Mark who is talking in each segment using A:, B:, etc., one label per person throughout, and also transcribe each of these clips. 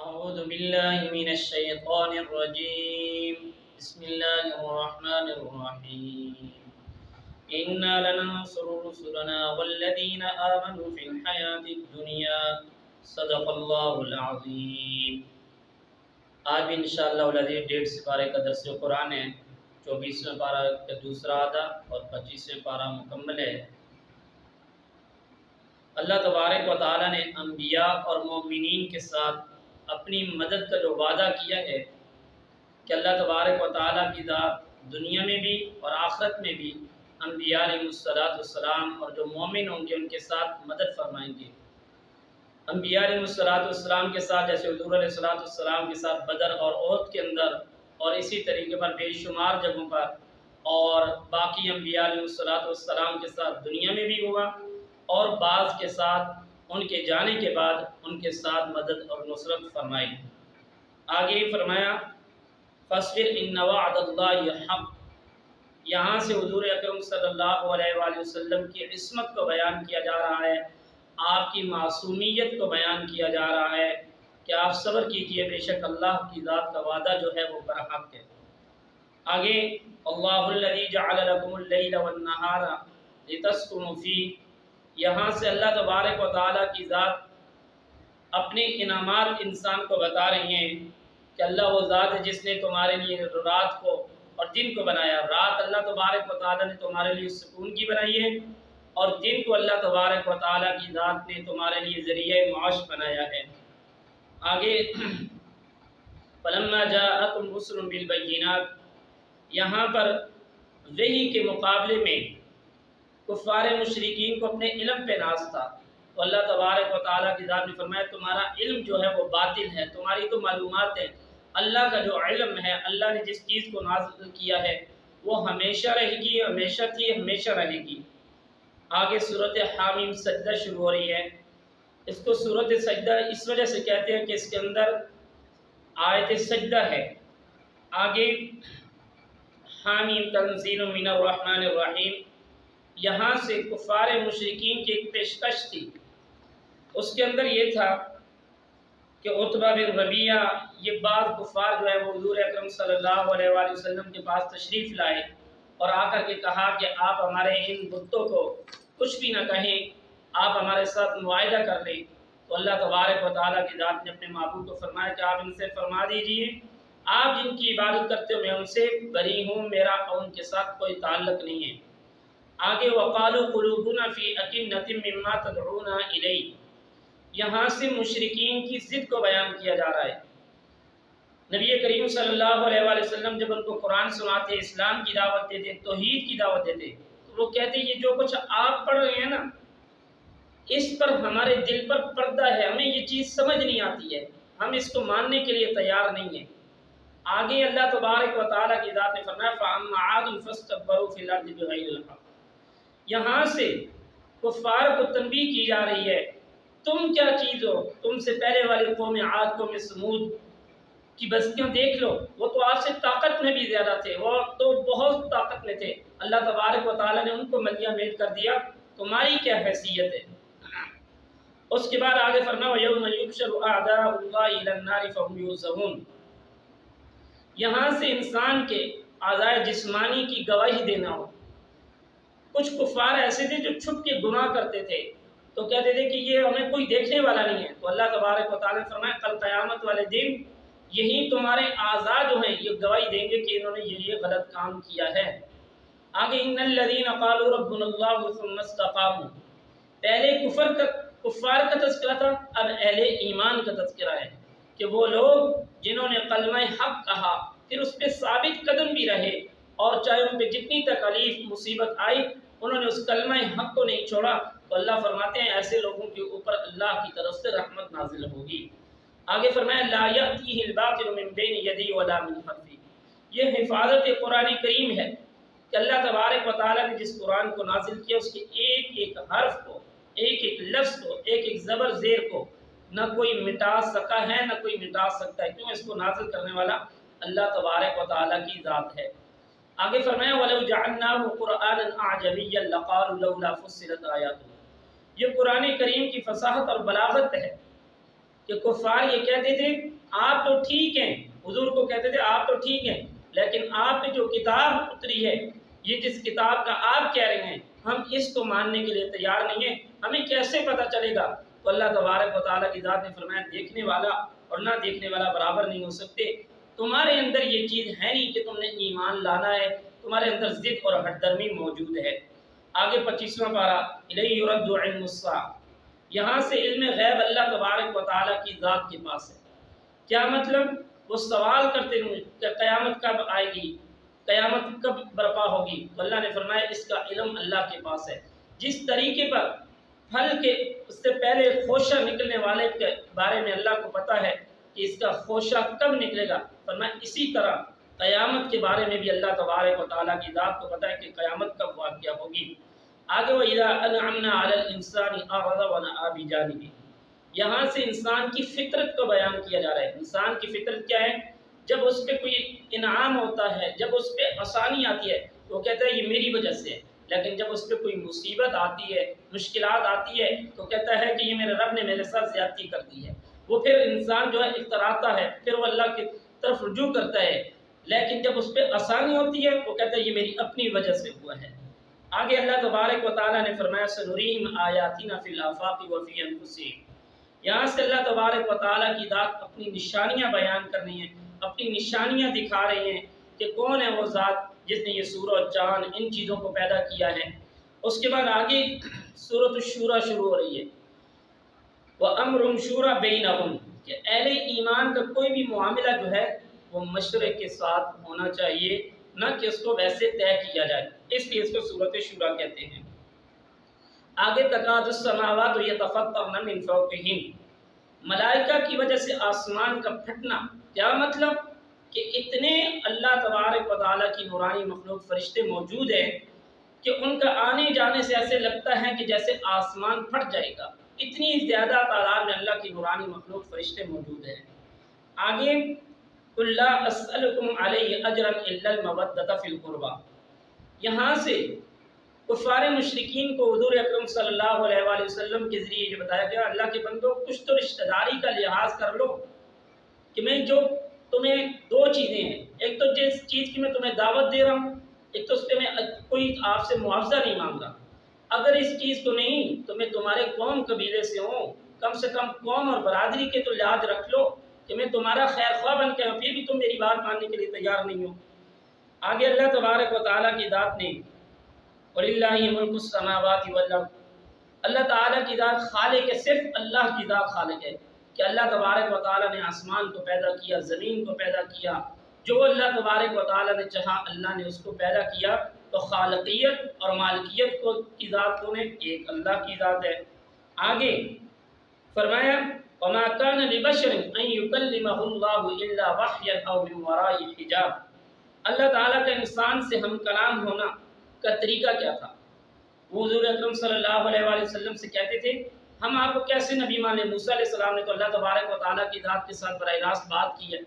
A: أعوذ بالله من الشيطان الرجيم بسم الله الرحمن الرحيم إنا لننصر رسلنا والذين آمنوا في الحياة الدنيا صدق الله العظيم۔ آج بھی انشاءاللہ العزیز 1.5 سپارے کا درس قرآن ہے۔ 24ویں پارہ کا دوسرا آدھا اور 25ویں پارہ مکمل ہے۔ اللہ تبارک و تعالی نے انبیاء اور مومنین کے ساتھ اپنی مدد کا جو وعدہ کیا ہے کہ اللہ تبارک و تعالیٰ کی ذات دنیا میں بھی اور آخرت میں بھی انبیاء علیہ السلام اور جو مومن ہوں گے ان کے ساتھ مدد فرمائیں گے۔ انبیاء علیہ السلام کے ساتھ جیسے حضور علیہ السلام کے ساتھ بدر اور احد کے اندر اور اسی طریقے پر بے شمار جگہوں پر، اور باقی انبیاء علیہ السلام کے ساتھ دنیا میں بھی ہوا، اور بعض کے ساتھ ان کے جانے کے بعد ان کے ساتھ مدد اور نصرت فرمائی۔ آگے فرمایا فاصبر ان وعد اللہ حق۔ یہاں سے حضور اکرم صلی اللہ علیہ وآلہ وسلم کی عصمت کو بیان کیا جا رہا ہے، آپ کی معصومیت کو بیان کیا جا رہا ہے کہ آپ صبر کیجئے، بے شک اللہ کی ذات کا وعدہ جو ہے وہ برحق ہے۔ آگے اللہ الذی جعل لکم اللیل والنہار لتسکنوا فیہ، یہاں سے اللہ تبارک و تعالیٰ کی ذات اپنے انعامات انسان کو بتا رہی ہیں کہ اللہ وہ ذات ہے جس نے تمہارے لیے رات کو اور دن کو بنایا۔ رات اللہ تبارک و تعالیٰ نے تمہارے لیے سکون کی بنائی ہے، اور دن کو اللہ تبارک و تعالیٰ کی ذات نے تمہارے لیے ذریعہ معاش بنایا ہے۔ آگے فلما جاءتهم رسل بالبینات، یہاں پر وحی کے مقابلے میں کفار مشرکین کو اپنے علم پہ ناز تھا، تو اللہ تبارک و تعالیٰ کی ذات نے فرمایا تمہارا علم جو ہے وہ باطل ہے، تمہاری تو معلومات ہے، اللہ کا جو علم ہے، اللہ نے جس چیز کو نازل کیا ہے وہ ہمیشہ رہے گی، ہمیشہ تھی، ہمیشہ رہے گی۔ آگے سورۃ حامیم سجدہ شروع ہو رہی ہے۔ اس کو سورۃ سجدہ اس وجہ سے کہتے ہیں کہ اس کے اندر آیت سجدہ ہے۔ آگے حامیم تنزیل من الرحمن الرحیم، یہاں سے کفار مشرکین کی ایک پیشکش تھی، اس کے اندر یہ تھا کہ عتبہ بن ربیعہ یہ بعض کفار جو ہے وہ حضور اکرم صلی اللہ علیہ وآلہ وسلم کے پاس تشریف لائے اور آ کر کے کہا کہ آپ ہمارے ان بتوں کو کچھ بھی نہ کہیں، آپ ہمارے ساتھ معاہدہ کر لیں۔ تو اللہ تبارک و تعالیٰ کی ذات نے اپنے معبود کو فرمایا کہ آپ ان سے فرما دیجئے آپ جن کی عبادت کرتے ہو میں ان سے بری ہوں، میرا ان کے ساتھ کوئی تعلق نہیں ہے۔ آگے وقالوا قلوبنا فی اکنۃ مما تدعونا الیہ، یہاں سے مشرکین کی ضد کو بیان کیا جا رہا ہے۔ نبی کریم صلی اللہ علیہ وآلہ وسلم جب ان کو قرآن سناتے، اسلام کی دعوت دیتے، توحید کی دعوت دیتے، تو وہ کہتے یہ جو کچھ آپ پڑھ رہے ہیں نا اس پر ہمارے دل پر پردہ ہے، ہمیں یہ چیز سمجھ نہیں آتی ہے، ہم اس کو ماننے کے لیے تیار نہیں ہیں۔ آگے اللہ تبارک و تعالیٰ کی ذات نے فرمایا فَأَمَّا عَادٌ فَاسْتَكْبَرُوا فِي الْأَرْضِ بِغَيْرِ الْحَقِّ، یہاں سے کفار کو تنبیہ کی جا رہی ہے تم کیا چیز ہو، تم سے پہلے والی قوم عاد، قوم سمود کی بستیاں دیکھ لو، وہ تو آپ سے طاقت میں بھی زیادہ تھے، وہ تو بہت طاقت میں تھے، اللہ تبارک و تعالیٰ نے ان کو ملیہ میٹ کر دیا، تمہاری کیا حیثیت ہے۔ اس کے بعد آگے فرمایا وَيَوْمَ يُحْشَرُ أَعْدَاءُ اللَّهِ إِلَى النَّارِ فَهُمْ يُوزَعُونَ، یہاں سے انسان کے اعضاء جسمانی کی گواہی دینا ہو۔ کچھ کفار ایسے تھے جو چھپ کے گناہ کرتے تھے، تو کہتے تھے کہ یہ ہمیں کوئی دیکھنے والا نہیں ہے، تو اللہ تبارک و تعالیٰ نے فرمایا کل قیامت والے دن یہی تمہارے اعضاء جو ہیں یہ گواہی دیں گے کہ انہوں نے یہ غلط کام کیا ہے۔ آگے ان الذین قالوا ربنا اللہ ثم استقاموا، پہلے کفار کا تذکرہ تھا، اب اہل ایمان کا تذکرہ ہے کہ وہ لوگ جنہوں نے کلمہ حق کہا پھر اس پہ ثابت قدم بھی رہے، اور چاہے ان پہ جتنی تکلیف مصیبت آئی انہوں نے اس کلمہ حق کو نہیں چھوڑا، تو اللہ فرماتے ہیں ایسے لوگوں کے اوپر اللہ کی طرف سے رحمت نازل ہوگی۔ آگے فرمایا لا یأتیہ الباطل من بین یدی ولا من خلفی، یہ حفاظت قرآن کریم ہے کہ اللہ تبارک و تعالیٰ نے جس قرآن کو نازل کیا اس کے ایک ایک حرف کو، ایک ایک لفظ کو، ایک ایک زبر زیر کو نہ کوئی مٹا سکا ہے نہ کوئی مٹا سکتا ہے، کیوں اس کو نازل کرنے والا اللہ تبارک و تعالیٰ کی ذات ہے۔ آگے فرمایا وَلَوْ جَعَلْنَاهُ قُرْآنًا أَعْجَمِيًّا لَقَالُوا لَوْلَا فُصِّلَتْ آيَاتُهُ، یہ قرآن کریم کی فصاحت اور بلاغت ہے کہ کفار یہ کہتے تھے آپ تو ٹھیک ہیں، حضور کو کہتے تھے آپ تو ٹھیک ہیں، لیکن آپ پہ جو کتاب اتری ہے، یہ جس کتاب کا آپ کہہ رہے ہیں، ہم اس کو ماننے کے لیے تیار نہیں ہیں، ہمیں کیسے پتہ چلے گا؟ تو اللہ تبارک و تعالیٰ کی ذات نے فرمایا دیکھنے والا اور نہ دیکھنے والا برابر نہیں ہو سکتے، تمہارے اندر یہ چیز ہے نہیں کہ تم نے ایمان لانا ہے، تمہارے اندر ضد اور ہٹ درمی موجود ہے۔ آگے 25واں پارہ، الیہ یرد علم الساعہ، یہاں سے علم غیب اللہ تبارک و تعالیٰ کی ذات کے پاس ہے۔ کیا مطلب؟ وہ سوال کرتے ہیں کہ قیامت کب آئے گی، قیامت کب برپا ہوگی؟ تو اللہ نے فرمایا اس کا علم اللہ کے پاس ہے۔ جس طریقے پر پھل کے اس سے پہلے خوشہ نکلنے والے کے بارے میں اللہ کو پتہ ہے کہ اس کا خوشہ کب نکلے گا، فرمایا اسی طرح قیامت کے بارے میں بھی اللہ تبارک و تعالیٰ کی ذات کو پتہ ہے کہ قیامت کب واقع ہوگی۔ آگے وَإِذَا أَنْعَمْنَا عَلَى الْإِنسَانِ أَعْرَضَ وَنَأَىٰ بِجَانِبِهِ، یہاں سے انسان کی فطرت کو بیان کیا جا رہا ہے۔ انسان کی فطرت کیا ہے؟ جب اس پہ کوئی انعام ہوتا ہے، جب اس پہ آسانی آتی ہے تو وہ کہتا ہے یہ میری وجہ سے ہے، لیکن جب اس پہ کوئی مصیبت آتی ہے، مشکلات آتی ہے تو کہتا ہے کہ یہ میرے رب نے میرے ساتھ زیادتی کر دی ہے۔ وہ پھر انسان جو ہے اتراتا ہے، پھر وہ اللہ کی طرف رجوع کرتا ہے، لیکن جب اس پہ آسانی ہوتی ہے وہ کہتا ہے یہ میری اپنی وجہ سے ہوا ہے۔ آگے اللہ تبارک و تعالیٰ نے فرمایا سنريهم آیاتنا فی الآفاق وفی انفسهم، یہاں سے اللہ تبارک و تعالیٰ کی ذات اپنی نشانیاں بیان کر رہی ہیں، اپنی نشانیاں دکھا رہی ہیں کہ کون ہے وہ ذات جس نے یہ سورج چاند ان چیزوں کو پیدا کیا ہے۔ اس کے بعد آگے سورۃ الشورى شروع ہو رہی ہے، وَأَمْرٌ شُورَى بَيْنَهُمْ، کہ اہل ایمان کا کوئی بھی معاملہ جو ہے وہ مشورے کے ساتھ ہونا چاہیے، نہ کہ اس کو ویسے طے کیا جائے، اس لیے اس کو سورۃ شورى کہتے ہیں۔ آگے تکاد السماوات یتفطرن من فوقہم، ملائکہ کی وجہ سے آسمان کا پھٹنا، کیا مطلب؟ کہ اتنے اللہ تبارک و تعالیٰ کی نورانی مخلوق فرشتے موجود ہیں کہ ان کا آنے جانے سے ایسے لگتا ہے کہ جیسے آسمان پھٹ جائے گا، اتنی زیادہ تعداد میں اللہ کی نورانی مخلوق فرشتے موجود ہیں۔ آگے قُل لَا أَسْأَلُكُمْ عَلَيْهِ أَجْرًا إِلَّا الْمَوَدَّةَ فِي الْقُرْبَى، یہاں سے کفار مشرکین کو حضور اکرم صلی اللہ علیہ وآلہ وسلم کے ذریعے یہ بتایا گیا اللہ کے بندوں کچھ تو رشتہ داری کا لحاظ کر لو، کہ میں جو تمہیں دو چیزیں ہیں، ایک تو جس چیز کی میں تمہیں دعوت دے رہا ہوں، ایک تو اس پہ میں کوئی آپ سے معاوضہ نہیں مانگ رہا، اگر اس چیز کو نہیں تو میں تمہارے قوم قبیلے سے ہوں، کم سے کم قوم اور برادری کے تو لحاظ رکھ لو کہ میں تمہارا خیر خواہ بن کے پھر بھی تم میری بات ماننے کے لیے تیار نہیں ہو۔ آگے اللہ تبارک و تعالیٰ کی ذات نے وَلِلَّهِ مُلْكُ السَّمَاوَاتِ وَالْأَرْضِ، اللہ تعالیٰ کی ذات خالق ہے، صرف اللہ کی ذات خالق ہے کہ اللہ تبارک و تعالیٰ نے آسمان کو پیدا کیا، زمین کو پیدا کیا، جو اللہ تبارک و تعالیٰ نے چاہا اللہ نے اس کو پیدا کیا، تو خالقیت اور مالکیت کو کی ذات کو نے ایک اللہ کی ذات ہے۔ آگے فرمایا وَمَا كَانَ لِبَشَرٍ أَن يُكَلِّمَهُ اللَّهُ إِلَّا وَحْيًا أَوْ مِن وَرَاءِ حِجَابٍ، اللہ تعالیٰ کا انسان سے ہم کلام ہونا کا طریقہ کیا تھا؟ وہ حضور اکرم صلی اللہ علیہ وآلہ وسلم سے کہتے تھے ہم آپ کو کیسے نبی مانیں، موسیٰ علیہ السلام نے تو اللہ تبارک و تعالیٰ کی ذات کے ساتھ براہ راست بات کی ہے،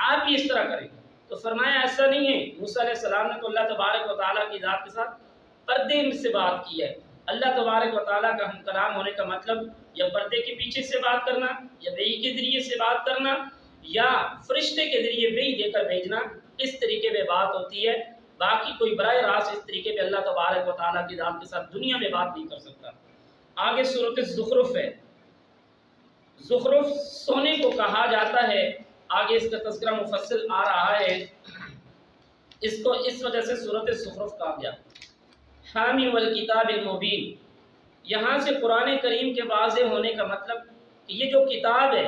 A: آپ بھی اس طرح کریں۔ تو فرمایا ایسا نہیں ہے، موسیٰ علیہ السلام نے تو اللہ تبارک و تعالیٰ کی ذات کے ساتھ پردے سے بات کی ہے۔ اللہ تبارک و تعالیٰ کا ہم کلام ہونے کا مطلب یا پردے کے پیچھے سے بات کرنا، یا وحی کے ذریعے سے بات کرنا، یا فرشتے کے ذریعے وحی دے کر بھیجنا، اس طریقے پہ بات ہوتی ہے۔ باقی کوئی براہ راست اس طریقے پہ اللہ تبارک و تعالیٰ کی ذات کے ساتھ دنیا میں بات نہیں کر سکتا۔ آگے سورۃ الزخرف ہے، زخرف سونے کو کہا جاتا ہے، آگے اس کا تذکرہ مفصل آ رہا ہے، اس کو اس وجہ سے سورۃ الزخرف کہا گیا۔ حامی والکتاب المبین، یہاں سے قرآن کریم کے واضح ہونے کا مطلب کہ یہ جو کتاب ہے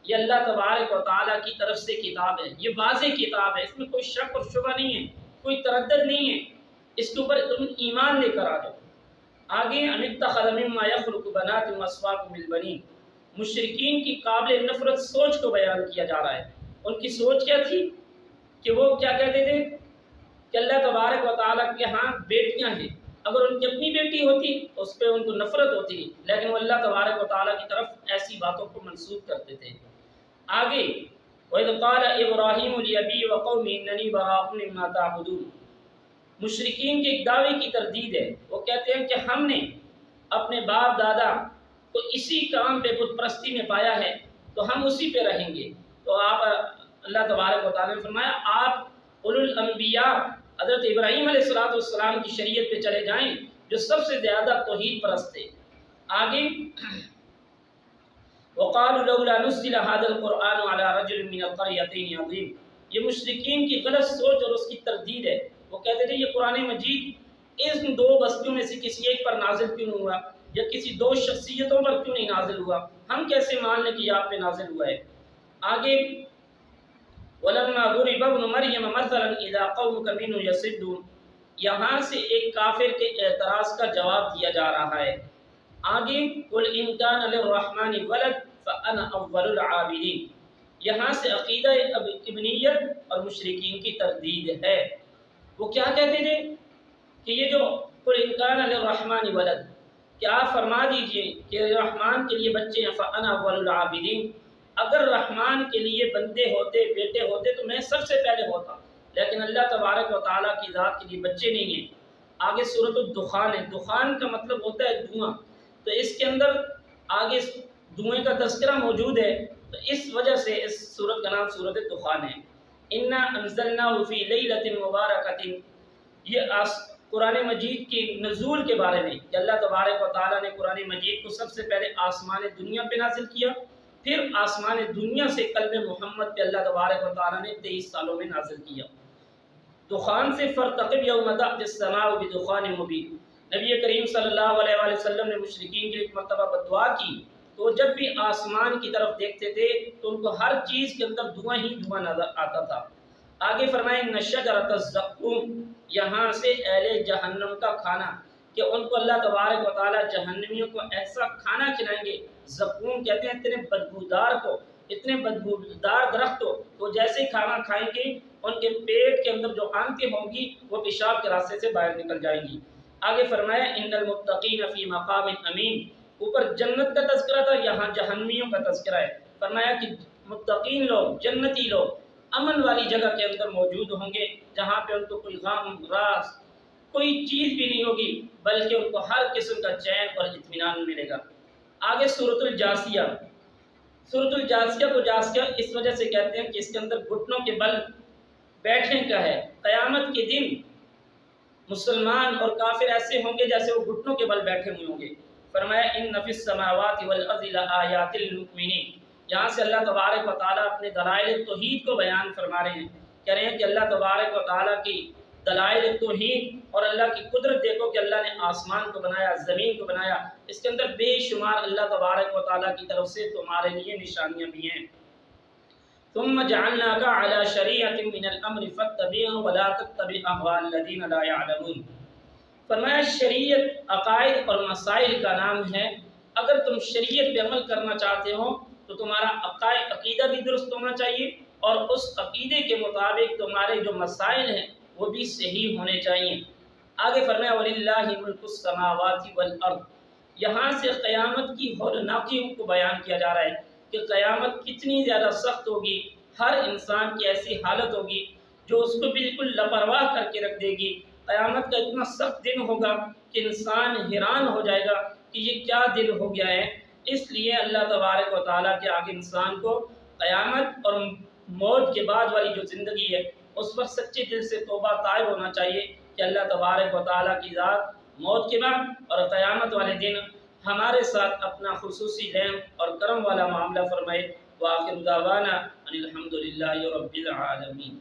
A: یہ اللہ تبارک و تعالیٰ کی طرف سے کتاب ہے، یہ واضح کتاب ہے، اس میں کوئی شک اور شبہ نہیں ہے، کوئی تردد نہیں ہے، اس کے اوپر تم ایمان لے کر آ جاؤ۔ آگے ام اتخذ مما یخلق بنات واصفاکم بالبنین، مشرکین کی قابل نفرت سوچ کو بیان کیا جا رہا ہے۔ ان کی سوچ کیا تھی کہ وہ کیا کہتے تھے کہ اللہ تبارک و تعالیٰ کے ہاں بیٹیاں ہیں، اگر ان کی اپنی بیٹی ہوتی تو اس پہ ان کو نفرت ہوتی، لیکن وہ اللہ تبارک و تعالیٰ کی طرف ایسی باتوں کو منسوب کرتے تھے۔ آگے وَإِذْ قَالَ إِبْرَاهِيمُ لِأَبِيهِ وَقَوْمِهِ إِنَّنِي بَرَاءٌ مِّمَّا تَعْبُدُونَ، مشرکین کی ایک دعوے کی تردید ہے، وہ کہتے ہیں کہ ہم نے اپنے باپ دادا کو اسی کام پہ بت پرستی میں پایا ہے، تو ہم اسی پہ رہیں گے۔ تو آپ اللہ تبارک و تعالیٰ نے فرمایا آپ اولو الانبیاء حضرت ابراہیم علیہ السلام کی شریعت پہ چلے جائیں جو سب سے زیادہ توحید پرست تھے۔ آگے وقالوا لولا نزل هذا القرآن على رجل من القريتين عظيم، یہ مشرکین کی غلط سوچ اور اس کی تردید ہے۔ وہ کہتے تھے یہ قرآن مجید ان دو بستیوں میں سے کسی ایک پر نازل کیوں نہیں ہوا، یا کسی دو شخصیتوں پر کیوں نہیں نازل ہوا، ہم کیسے مان لیں کہ یہ آپ پہ نازل ہوا ہے۔ آگے وَلَمَّا ضُرِبَ ابْنُ مَرْيَمَ مَثَلًا إِذَا قَوْمُكَ مِنْهُ يَصِدُّونَ، یہاں سے ایک کافر کے اعتراض کا جواب دیا جا رہا ہے۔ آگے قُلْ إِنْ كَانَ لِلرَّحْمَنِ وَلَدٌ فَأَنَا أَوَّلُ الْعَابِدِينَ، یہاں سے عقیدہ ابنیت اور مشرکین کی تردید ہے۔ وہ کیا کہتے تھے کہ یہ جو قُلْ إِنْ كَانَ لِلرَّحْمَنِ وَلَدٌ، کہ آپ فرما دیجئے کہ رحمان کے لیے بچے ہیں، فَأَنَا أَوَّلُ الْعَابِدِينَ، اگر رحمان کے لیے بندے ہوتے بیٹے ہوتے تو میں سب سے پہلے ہوتا، لیکن اللہ تبارک و تعالیٰ کی ذات کے لیے بچے نہیں ہیں۔ آگے سورۃ الدخان ہے، دخان کا مطلب ہوتا ہے دھواں، تو اس کے اندر آگے دھوئیں کا تذکرہ موجود ہے، تو اس وجہ سے اس سورت کا نام سورۃ الدخان ہے۔ انا انزلناہ فی لیلۃ مبارکۃ، یہ قرآن مجید کی نزول کے بارے میں کہ اللہ تبارک و تعالیٰ نے قرآن مجید کو سب سے پہلے آسمان دنیا پہ نازل کیا، پھر آسمان دنیا سے قلب محمد پہ اللہ تبارک و تعالیٰ نے 23 سالوں میں نازل کیا۔ دخان سے فارتقب یوم تأتی السماء بدخان مبین، نبی کریم صلی اللہ علیہ وآلہ وسلم نے مشرکین کے لیے ایک مرتبہ بددعا کی، تو جب بھی آسمان کی طرف دیکھتے تھے تو ان کو ہر چیز کے اندر دھواں ہی دھواں نظر آتا تھا۔ آگے فرمائیں ان شجرۃ الزقوم، یہاں سے اہل جہنم کا کھانا، کہ ان کو اللہ تبارک و تعالیٰ جہنمیوں کو ایسا کھانا کھلائیں گے، زقوم کہتے ہیں اتنے بدبودار کو، اتنے بدبودار درخت کو، تو جیسے ہی کھانا کھائیں گے ان کے پیٹ کے اندر جو آنتیں ہوں گی وہ پیشاب کے راستے سے باہر نکل جائیں گی۔ آگے فرمایا ان المتقین فی مقام امین، اوپر جنت کا تذکرہ تھا، یہاں جہنمیوں کا تذکرہ ہے۔ فرمایا کہ متقین لوگ، جنتی لوگ امن والی جگہ کے اندر موجود ہوں گے، جہاں پہ ان کو کوئی غم راز کوئی چیز بھی نہیں ہوگی، بلکہ ان کو ہر قسم کا چین اور اطمینان ملے گا۔ آگے سورۃ الجاثیہ، سورۃ الجاثیہ کو جاثیہ اس وجہ سے کہتے ہیں کہ اس کے اندر گھٹنوں کے بل بیٹھنے کا ہے۔ قیامت کے دن مسلمان اور کافر ایسے ہوں گے جیسے وہ گھٹنوں کے بل بیٹھے ہوئے ہوں گے۔ فرمایا ان فی السماوات والارض لآیات للمؤمنین، یہاں سے اللہ تبارک و تعالیٰ اپنے دلائل توحید کو بیان فرما رہے ہیں، کہہ رہے ہیں کہ اللہ تبارک و تعالیٰ کی دلائل توحید اور اللہ کی قدرت دیکھو کہ اللہ نے آسمان کو بنایا، زمین کو بنایا، اس کے اندر بے شمار اللہ تبارک و تعالیٰ کی طرف سے تمہارے لیے نشانیاں بھی ہیں۔ ثم جعلناک علی شریعۃ من الامر فاتبعها ولا تتبع اهواء الذین لا يعلمون، فرمایا شریعت عقائد اور مسائل کا نام ہے، اگر تم شریعت پہ عمل کرنا چاہتے ہو تو تمہارا عقیدہ بھی درست ہونا چاہیے، اور اس عقیدے کے مطابق تمہارے جو مسائل ہیں وہ بھی صحیح ہونے چاہیے۔ آگے فرمایا وَلِلَّهِ مُلْكُ السَّمَاوَاتِ وَالْأَرْضِ، یہاں سے قیامت کی ہولناکیوں کو بیان کیا جا رہا ہے کہ قیامت کتنی زیادہ سخت ہوگی، ہر انسان کی ایسی حالت ہوگی جو اس کو بالکل لاپرواہ کر کے رکھ دے گی۔ قیامت کا اتنا سخت دن ہوگا کہ انسان حیران ہو جائے گا کہ یہ کیا دن ہو گیا ہے۔ اس لیے اللہ تبارک و تعالیٰ کے آگے انسان کو قیامت اور موت کے بعد والی جو زندگی ہے اس پر سچے دل سے توبہ طائب ہونا چاہیے کہ اللہ تبارک و تعالیٰ کی ذات موت کے بعد اور قیامت والے دن ہمارے ساتھ اپنا خصوصی رحم اور کرم والا معاملہ فرمائے۔ وآخر دعوانا ان الحمد للہ رب العالمین۔